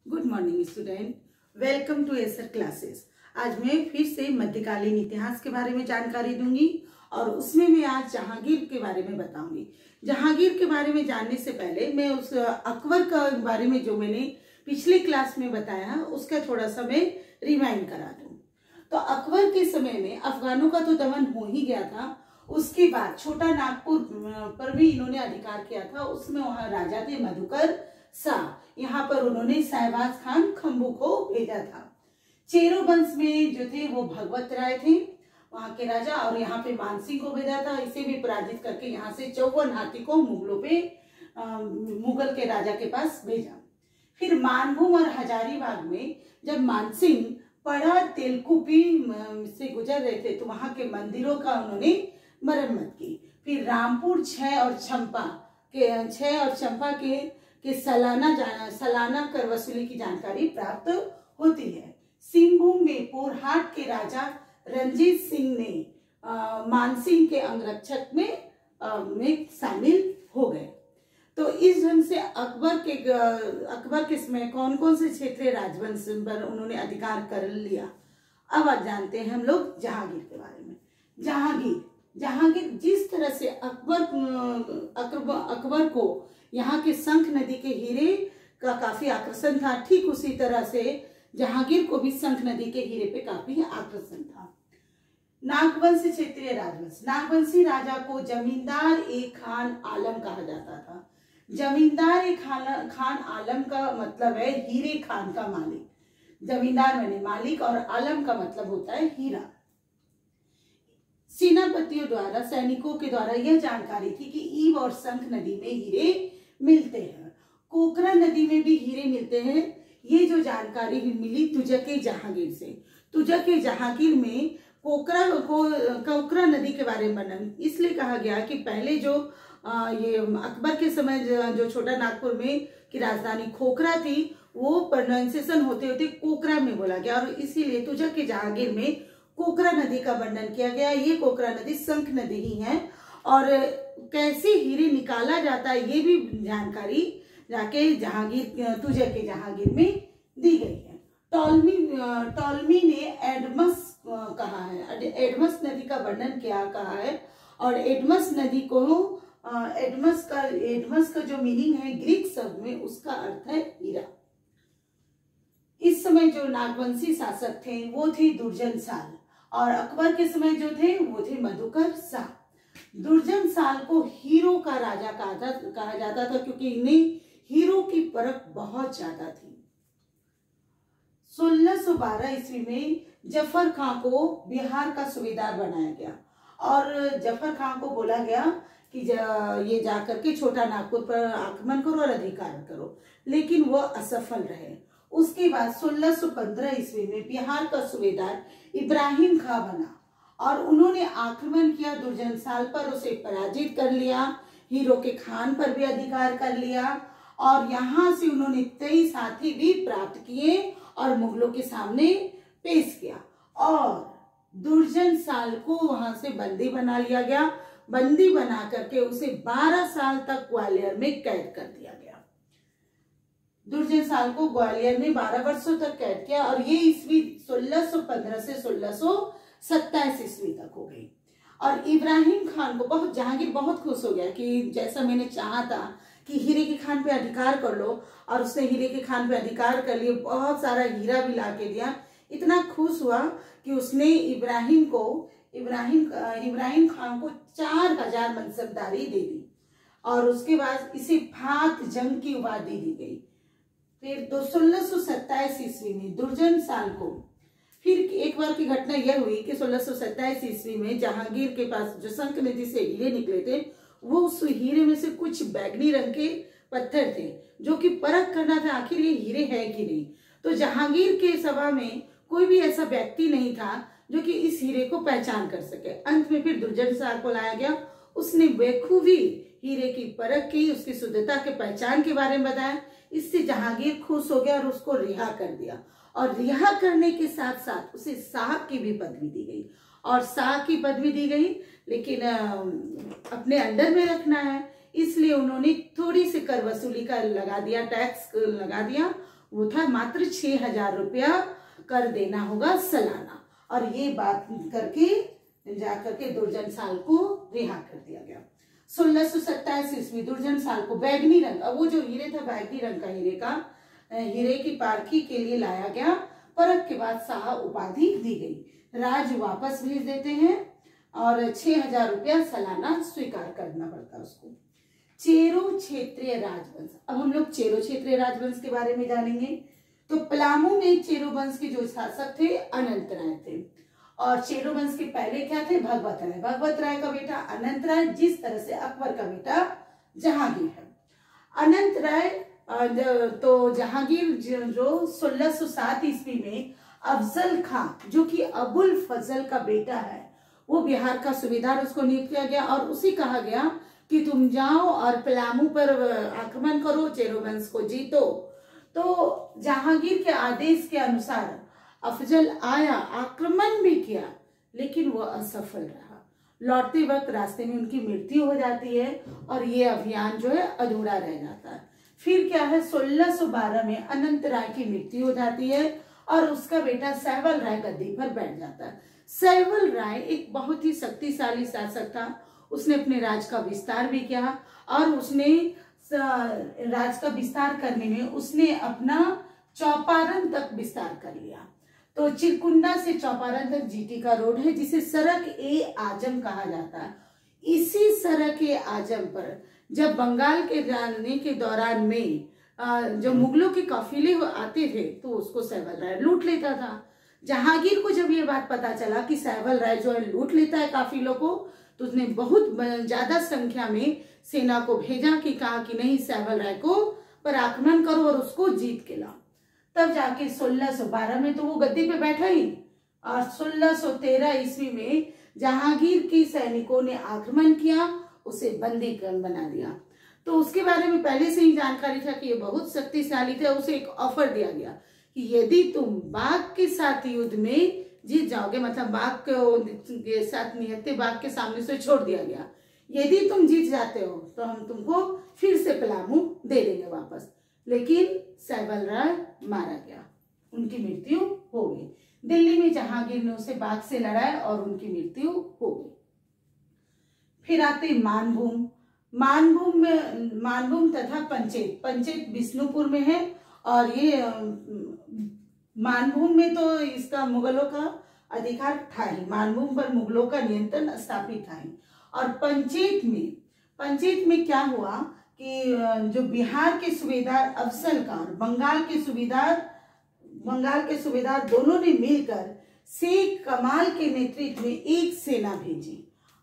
Good morning student, welcome to Acer classes. आज मैं फिर से मध्यकालीन इतिहास के बारे में जानकारी दूंगी और उसमें मैं आज जहांगीर के बारे में बताऊंगी। जहांगीर के बारे में जानने से पहले मैं उस अकबर के बारे में जो मैंने पिछले क्लास में बताया उसका थोड़ा सा मैं रिमाइंड करा दूं। तो अकबर के समय में अफगानों का तो दमन हो ही गया था। उसके बाद छोटा नागपुर पर भी इन्होंने अधिकार किया था। उसमें वहां राजा थे मधुकर शाह। यहाँ पर उन्होंने शहबाज खान खम्बू को भेजा था। चेरो वंश में जो थे वो भगवत राय थे वहां के राजा, और यहाँ पे मानसिंह को भेजा था। इसे भी पराजित करके यहाँ से 54 हाथी को मुगल के राजा के पास भेजा। फिर मानभूम और हजारीबाग में जब मानसिंह पड़ा तेलकुपी से गुजर रहे थे तो वहां के मंदिरों का उन्होंने मरम्मत की। फिर रामपुर 6 और चंपा के सालाना कर वसूली की जानकारी प्राप्त होती है। सिंहभूम में पोरहाट के राजा रंजीत सिंह ने मानसिंह के अंगरक्षक में शामिल हो गए। तो इस ढंग से अकबर के समय कौन कौन से क्षेत्रीय राजवंश पर उन्होंने अधिकार कर लिया। अब आज जानते हैं हम लोग जहांगीर के बारे में। जहांगीर जिस तरह से अकबर को यहाँ के शंख नदी के हीरे का काफी आकर्षण था, ठीक उसी तरह से जहांगीर को भी शंख नदी के हीरे पे काफी आकर्षण था। नागवंशी क्षेत्रीय राजवंश। नागवंशी राजा को जमींदार ए खान आलम कहा जाता था। जमींदार ए खान आलम का मतलब है हीरे खान का मालिक। जमींदार माने मालिक और आलम का मतलब होता है हीरा। सेनापतियों द्वारा सैनिकों के द्वारा यह जानकारी थी कि ईव और शंख नदी में हीरे मिलते हैं, कोकरा नदी में भी हीरे मिलते हैं। ये जो जानकारी मिली तुजक-ए जहांगीर से। तुजक-ए जहांगीर में कोकरा नदी के बारे में वर्णन इसलिए कहा गया कि पहले जो ये अकबर के समय जो छोटा नागपुर में की राजधानी खोखरा थी वो प्रोनाउंसिएशन होते होते कोकरा में बोला गया, और इसीलिए तुजक-ए जहांगीर में कोकरा नदी का वर्णन किया गया। ये कोकरा नदी शंख नदी ही है, और कैसे हीरे निकाला जाता है ये भी जानकारी जाके तुजक-ए जहांगीर में दी गई है। टॉलमी ने एडमस कहा है, एडमस नदी का वर्णन क्या कहा है, और एडमस नदी को एडमस का जो मीनिंग है ग्रीक शब्द में उसका अर्थ है हीरा। इस समय जो नागवंशी शासक थे वो थे दुर्जन साल, और अकबर के समय जो थे वो थे मधुकर शाह। दुर्जन साल को हीरो का राजा कहा जाता था क्योंकि इन्हें हीरो की परख बहुत ज्यादा थी। 1612 ईस्वी में जफर खां को बिहार का सूबेदार बनाया गया, और जफर खां को बोला गया कि ये जाकर के छोटा नागपुर पर आक्रमण करो और अधिकार करो, लेकिन वो असफल रहे। उसके बाद 1615 ईस्वी में बिहार का सूबेदार इब्राहिम खां बना, और उन्होंने आक्रमण किया दुर्जन साल पर, उसे पराजित कर लिया। हीरो के खान पर भी अधिकार कर लिया, और यहाँ से उन्होंने 23 हाथी भी प्राप्त किए और मुगलों के सामने पेश किया, और दुर्जन साल को वहां से बंदी बना लिया गया। बंदी बना करके उसे 12 साल तक ग्वालियर में कैद कर दिया गया। दुर्जन साल को ग्वालियर में 12 वर्षों तक कैद किया, और ये ईस्वी 1615 से 1627 ईस्वी तक हो गई। और इब्राहिम खान को जहांगीर बहुत खुश हो गया कि जैसा मैंने चाहा था कि हीरे के खान पे अधिकार कर लो, और उसने हीरे के खान पे अधिकार कर लिए, बहुत सारा हीरा भी ला के दिया। इतना खुश हुआ कि उसने इब्राहिम खान को 4000 मनसबदारी दे दी, और उसके बाद इसे फात जंग की उपाधि दी गई। फिर 1627 ईस्वी में दुर्जन साल को फिर एक बार की घटना यह हुई कि 1627 ईस्वी में जहांगीर के पास जो शंख नदी से हीरे निकले थे वो उस हीरे में से कुछ बैगनी रंग के पत्थर थे जो कि परख करना था आखिर ये हीरे है कि नहीं। तो जहांगीर के सभा में कोई भी ऐसा व्यक्ति नहीं था जो कि इस हीरे को पहचान कर सके। अंत में फिर दुर्जन साल को लाया गया, उसने बेखूबी हीरे की परख की, उसकी शुद्धता के पहचान के बारे में बताया। इससे जहांगीर खुश हो गया और उसको रिहा कर दिया, और रिहा करने के साथ साथ उसे शाह की भी पदवी दी गई। और शाह की पदवी दी गई, लेकिन अपने अंडर में रखना है, इसलिए उन्होंने थोड़ी सी कर वसूली का लगा दिया, टैक्स लगा दिया। वो था मात्र 6,000 रुपया कर देना होगा सालाना। और ये बात करके जाकर के दुर्जन साल को रिहा कर दिया गया। 1627 ईस्वी दुर्जन साल को बैगनी रंग, अब वो जो हीरे था बैगनी रंग का हीरे की पारखी के लिए लाया गया। परख के बाद शाह उपाधि दी गई। राज वापस भेज देते हैं और 6,000 रुपया सालाना स्वीकार करना पड़ता उसको। चेरो क्षेत्रीय राजवंश, अब हम लोग चेरो क्षेत्रीय राजवंश के बारे में जानेंगे। तो पलामू में चेरो वंश के जो शासक थे अनंत राय थे, और चेरो वंश के पहले क्या थे? भगवत राय। भगवत राय का बेटा अनंत राय, जिस तरह से अकबर का बेटा जहांगीर है। अनंत राय तो जहांगीर जो 1607 ईस्वी में अफजल खां, जो कि अबुल फजल का बेटा है, वो बिहार का सूबेदार उसको नियुक्त किया गया और उसे कहा गया कि तुम जाओ और पलामू पर आक्रमण करो, चेरो वंश को जीतो। तो जहांगीर के आदेश के अनुसार अफजल आया, आक्रमण भी किया, लेकिन वो असफल रहा। लौटते वक्त रास्ते में उनकी मृत्यु हो जाती है और ये अभियान जो है अधूरा रह जाता है। फिर क्या है, 1612 में अनंत राय की मृत्यु हो जाती है और उसका बेटा सैवल राय गद्दी पर बैठ जाता है। सैवल राय एक बहुत ही शक्तिशाली शासक था। उसने अपने राज का विस्तार भी किया और उसने राज का विस्तार करने में उसने अपना चौपारण तक विस्तार कर लिया। तो चिरकुंडा से चौपारण तक जीटी का रोड है, जिसे सड़क ए आजम कहा जाता है। इसी सड़क ए आजम पर जब बंगाल के जाने के दौरान में जो मुगलों के काफिले आते थे तो उसको सैवल राय लूट लेता था। जहांगीर को जब ये बात पता चला कि सैवल राय जो है लूट लेता है काफिलों को, तो उसने बहुत ज्यादा संख्या में सेना को भेजा कि कहा कि नहीं, सैवल राय को पर आक्रमण करो और उसको जीत के लाओ। तब जाके 1612 में तो वो गद्दी पे बैठा ही, और 1613 ईस्वी में जहांगीर की सैनिकों ने आक्रमण किया, उसे बंदी बना दिया। तो उसके बारे में पहले से ही जानकारी था कि ये बहुत शक्तिशाली थे। उसे एक ऑफर दिया गया कि यदि तुम बाघ के साथ युद्ध में जीत जाओगे, मतलब बाघ के साथ निहत्थे बाघ के सामने से छोड़ दिया गया, यदि तुम जीत जाते हो तो हम तुमको फिर से पलामू दे देंगे वापस। लेकिन सैवल राय मारा गया, उनकी मृत्यु हो गई। दिल्ली में जहांगीर ने उसे बाघ से लड़ाया और उनकी मृत्यु हो गई। फिर आते मानभूम। मानभूम तथा पंचेत बिष्णुपुर में है, और ये मानभूम में तो इसका मुगलों का अधिकार था ही, मानभूम पर मुगलों का नियंत्रण स्थापित था ही। और पंचेत में क्या हुआ कि जो बिहार के सूबेदार अफजल खां और बंगाल के सूबेदार दोनों ने मिलकर शेख कमाल के नेतृत्व में एक सेना भेजी।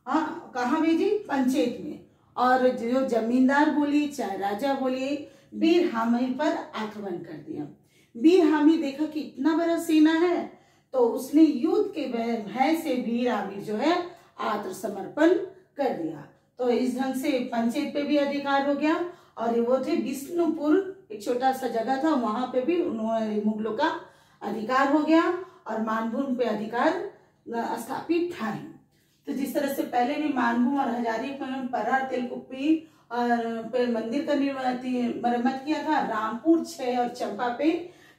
हाँ, कहाँ भेजी? पंचेत में। और जो जमींदार बोली चाहे राजा बोलिए, बीर हामी पर आक्रमण कर दिया। बीर हामी देखा कि इतना बड़ा सेना है, तो उसने युद्ध के भय से बीर हामी जो है आत्मसमर्पण कर दिया। तो इस ढंग से पंचेत पे भी अधिकार हो गया। और वो थे बिष्णुपुर, एक छोटा सा जगह था, वहां पे भी उन्होंने मुगलों का अधिकार हो गया और मानभूम पे अधिकार स्थापित था ही। तो जिस तरह से पहले भी मानभूम और हजारीबाग, परार, तेलकुप्पी और मंदिर का मरम्मत किया था, रामपुर 6 और चंपा पे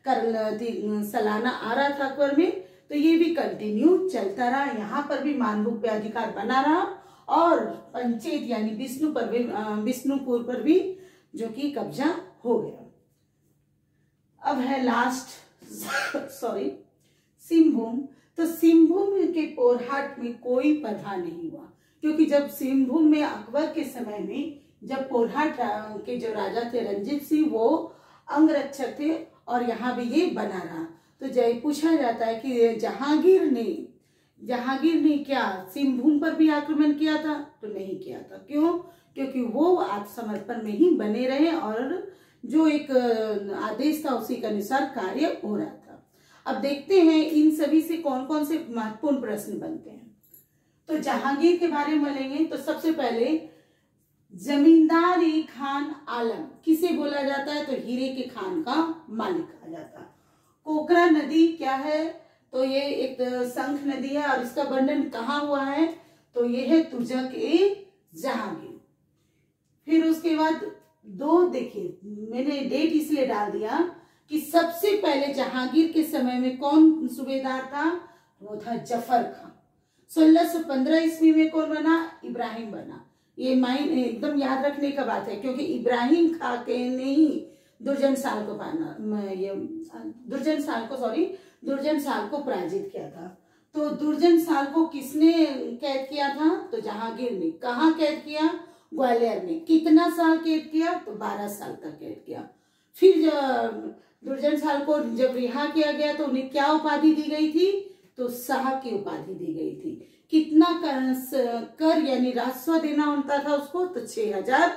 सालाना आ रहा था अकबर में, तो ये भी कंटिन्यू चलता रहा। यहाँ पर भी मानभूम पे अधिकार बना रहा और पंचेत यानी बिष्णुपुर पर भी जो कि कब्जा हो गया। अब है लास्ट सिंहभूम। तो सिंहभूम के पोरहाट में कोई परवाह नहीं हुआ, क्योंकि जब सिंहभूम में अकबर के समय में जब पोरहाट के जो राजा थे रंजीत सिंह, वो अंगरक्षक थे और यहाँ भी ये बना रहा। तो जय पूछा जाता है कि जहांगीर ने क्या सिंहभूम पर भी आक्रमण किया था? तो नहीं किया था। क्यों? क्योंकि वो आत्मसमर्पण में ही बने रहे और जो एक आदेश था उसी के अनुसार कार्य हो रहा था। अब देखते हैं इन सभी से कौन कौन से महत्वपूर्ण प्रश्न बनते हैं। तो जहांगीर के बारे में लेंगे तो सबसे पहले जमींदार खान आलम किसे बोला जाता है? तो हीरे के खान का मालिक कहा जाता है। कोकरा नदी क्या है? तो ये एक शंख नदी है और इसका वर्णन कहाँ हुआ है? तो ये है तुजक ए जहांगीर। फिर उसके बाद देखिए मैंने डेट इसलिए डाल दिया कि सबसे पहले जहांगीर के समय में कौन सूबेदार था? वो था जफर खां। 1615 ईस्वी में कौन बना? इब्राहिम बना। ये माइंड एकदम याद रखने का बात है, क्योंकि इब्राहिम खां के ने ही दुर्जन साल को पराजित किया था। तो दुर्जन साल को किसने कैद किया था? तो जहांगीर ने। कहाँ कैद किया? ग्वालियर में। कितना साल कैद किया? तो 12 साल तक कैद किया। फिर दुर्जन साल को जब रिहा किया गया तो उन्हें क्या उपाधि दी गई थी? तो साहब की उपाधि दी गई थी। कितना कर यानी राजस्व देना होता था उसको? तो 6000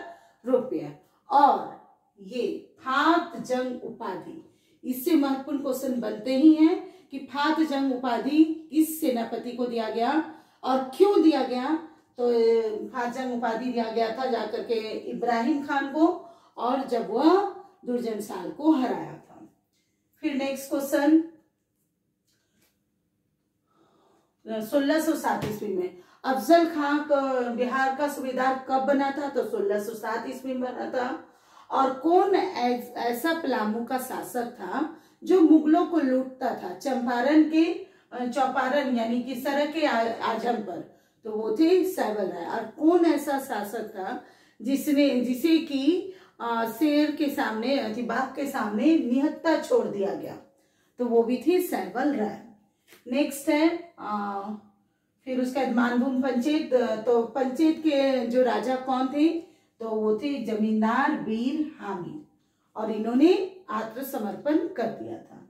रुपया। और ये फात जंग उपाधि, इससे महत्वपूर्ण क्वेश्चन बनते ही हैं कि फात जंग उपाधि किस सेनापति को दिया गया और क्यों दिया गया? तो फात जंग उपाधि दिया गया था जाकर के इब्राहिम खान को, और जब वह दुर्जन साल को हराया था। फिर नेक्स्ट क्वेश्चन, 1607 ईस्वी में अफजल खां बिहार का सूबेदार कब बना था? तो 1607 ईस्वी में बना था। और कौन ऐसा पलामू का शासक था जो मुगलों को लूटता था चंपारण के चौपारण यानी कि सड़क के आजम पर? तो वो थे सैवल राय। और कौन ऐसा शासक था जिसे कि शेर के सामने, बाघ के सामने निहत्था छोड़ दिया गया? तो वो भी थे सैवल राय। नेक्स्ट है फिर उसके बाद मानभूम पंचायत। तो पंचायत के जो राजा कौन थे? तो वो थे जमींदार वीर हामिद, और इन्होंने आत्मसमर्पण कर दिया था।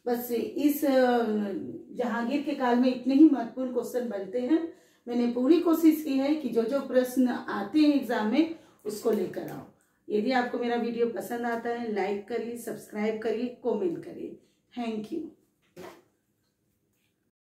बस इस जहांगीर के काल में इतने ही महत्वपूर्ण क्वेश्चन बनते हैं। मैंने पूरी कोशिश की है कि जो जो प्रश्न आते हैं एग्जाम में उसको लेकर आओ। यदि आपको मेरा वीडियो पसंद आता है, लाइक करिए, सब्सक्राइब करिए, कमेंट करिए। Thank you.